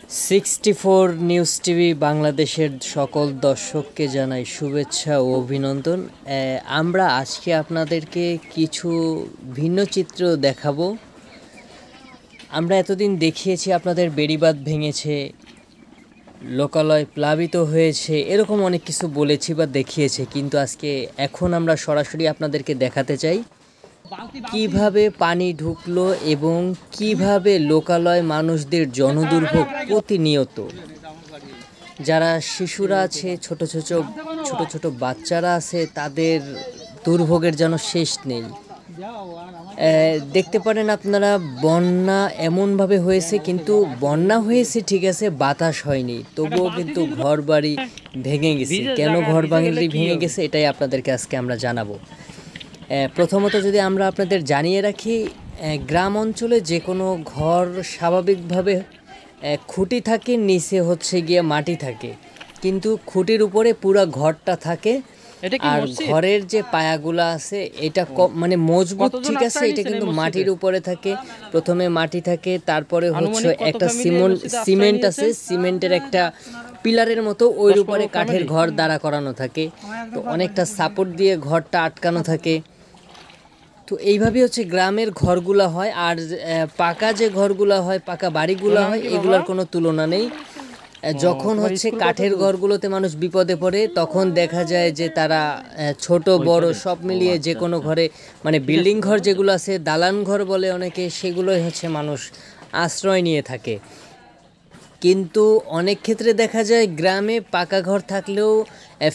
64 news TV বাংলাদেশের সকল দর্শককে জানাই শুভেচ্ছা ও অভিনন্দন। আমরা আজকে আপনাদেরকে কিছু ভিন্ন চিত্র দেখাবো। আমরা এতদিন দেখিয়েছি আপনাদের বেড়িবাঁধ ভেঙেছে, লোকালয় প্লাবিত হয়েছে, এরকম অনেক কিছু বলেছি বা দেখিয়েছি, কিন্তু এখন আমরা সরাসরি আপনাদেরকে দেখাতে চাই কিভাবে পানি ঢুকলো এবং কিভাবে লোকালয় মানুষদের জনদুর্ভোগ প্রতিনিয়ত। যারা শিশুরা আছে, ছোট ছোট বাচ্চারা আছে, তাদের দুর্ভোগের যেন শেষ নেই। দেখতে পারেন আপনারা, বন্যা এমনভাবে হয়েছে, কিন্তু বন্যা হয়েছে ঠিক আছে, বাতাস হয়নি, তবুও কিন্তু ঘর বাড়ি ভেঙে গেছে। কেন ঘর বাড়ি ভেঙে গেছে এটাই আপনাদেরকে আজকে আমরা জানাবো। প্রথমত যদি আমরা আপনাদের জানিয়ে রাখি, গ্রাম অঞ্চলে যে কোনো ঘর স্বাভাবিকভাবে খুঁটি থাকে, নিচে হচ্ছে গিয়ে মাটি থাকে, কিন্তু খুঁটির উপরে পুরো ঘরটা থাকে। আর ঘরের যে পায়াগুলো আছে এটা মানে মজবুত, ঠিক আছে, এটা কিন্তু মাটির উপরে থাকে। প্রথমে মাটি থাকে, তারপরে হচ্ছে একটা সিমেন্ট আছে, সিমেন্টের একটা পিলারের মতো, ওই উপরে কাঠের ঘর দাঁড়া করানো থাকে, তো অনেকটা সাপোর্ট দিয়ে ঘরটা আটকানো থাকে। তো এইভাবেই হচ্ছে গ্রামের ঘরগুলো হয়। আর পাকা যে ঘরগুলো হয়, পাকা বাড়িগুলো হয়, এগুলোর কোনো তুলনা নেই। যখন হচ্ছে কাঠের ঘরগুলোতে মানুষ বিপদে পড়ে, তখন দেখা যায় যে তারা ছোট বড় সব মিলিয়ে যে কোনো ঘরে, মানে বিল্ডিং ঘর যেগুলো আছে, দালান ঘর বলে অনেকে, সেগুলোই হচ্ছে মানুষ আশ্রয় নিয়ে থাকে। কিন্তু অনেক ক্ষেত্রে দেখা যায় গ্রামে পাকা ঘর থাকলেও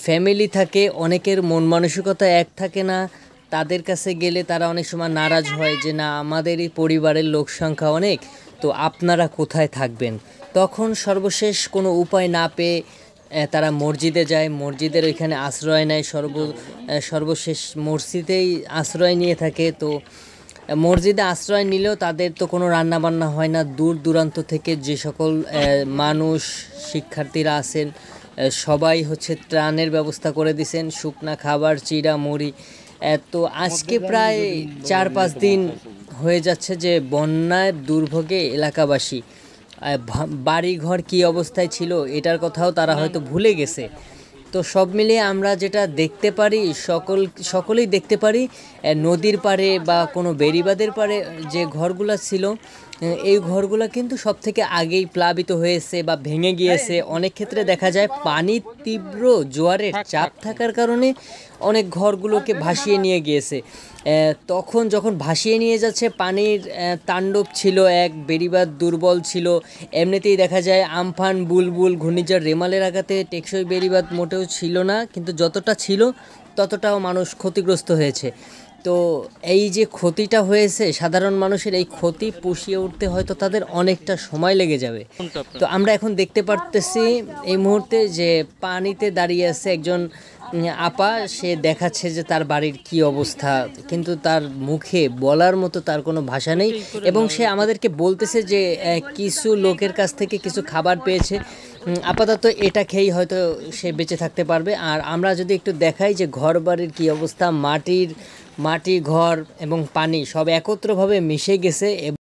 ফ্যামিলি থাকে, অনেকের মন মানসিকতা এক থাকে না। তাদের কাছে গেলে তারা অনেক সময় নারাজ হয় যে না, আমাদেরই পরিবারের লোক সংখ্যা অনেক, তো আপনারা কোথায় থাকবেন। তখন সর্বশেষ কোনো উপায় না পেয়ে তারা মসজিদে যায়, মসজিদের ওইখানে আশ্রয় নেয়, সর্বশেষ মসজিদেই আশ্রয় নিয়ে থাকে। তো মসজিদে আশ্রয় নিলেও তাদের তো কোনো রান্নাবান্না হয় না। দূর দূরান্ত থেকে যে সকল মানুষ, শিক্ষার্থীরা আছেন, সবাই হচ্ছে ত্রাণের ব্যবস্থা করে দিয়েছেন, শুকনা খাবার, চিড়া মুড়ি। তো আজকে প্রায় 4-5 দিন হয়ে যাচ্ছে যে বন্যার দুর্ভোগে এলাকাবাসী, বাড়িঘর কী অবস্থায় ছিল এটার কথাও তারা হয়তো ভুলে গেছে। তো সব মিলিয়ে আমরা যেটা দেখতে পারি, সকলেই দেখতে পারি, নদীর পাড়ে বা কোনো বেড়িবাঁধের পাড়ে যে ঘরগুলো ছিল, এই ঘরগুলো কিন্তু সব থেকে আগেই প্লাবিত হয়েছে বা ভেঙে গিয়েছে। অনেক ক্ষেত্রে দেখা যায় পানির তীব্র জোয়ারের চাপ থাকার কারণে অনেক ঘরগুলোকে ভাসিয়ে নিয়ে গিয়েছে। তখন যখন ভাসিয়ে নিয়ে যাচ্ছে, পানির তাণ্ডব ছিল এক, বেড়িবাঁধ দুর্বল ছিল। এমনিতেই দেখা যায় আমফান, বুলবুল, ঘূর্ণিঝড় রেমালের আঘাতে টেকসই বেড়িবাঁধ মোটেও ছিল না, কিন্তু যতটা ছিল ততটাও মানুষ ক্ষতিগ্রস্ত হয়েছে। তো এই যে ক্ষতিটা হয়েছে, সাধারণ মানুষের এই ক্ষতি পুষিয়ে উঠতে হয়তো তাদের অনেকটা সময় লেগে যাবে। তো আমরা এখন দেখতে পারতেছি এই মুহূর্তে যে পানিতে দাঁড়িয়ে আছে একজন আপা, সে দেখাচ্ছে যে তার বাড়ির কি অবস্থা, কিন্তু তার মুখে বলার মতো তার কোনো ভাষা নেই। এবং সে আমাদেরকে বলতেছে যে কিছু লোকের কাছ থেকে কিছু খাবার পেয়েছে, আপাতত এটা খেয়েই হয়তো সে বেঁচে থাকতে পারবে। আর আমরা যদি একটু দেখাই যে ঘর বাড়ির কী অবস্থা, মাটির ঘর এবং পানি সব একত্রভাবে মিশে গেছে।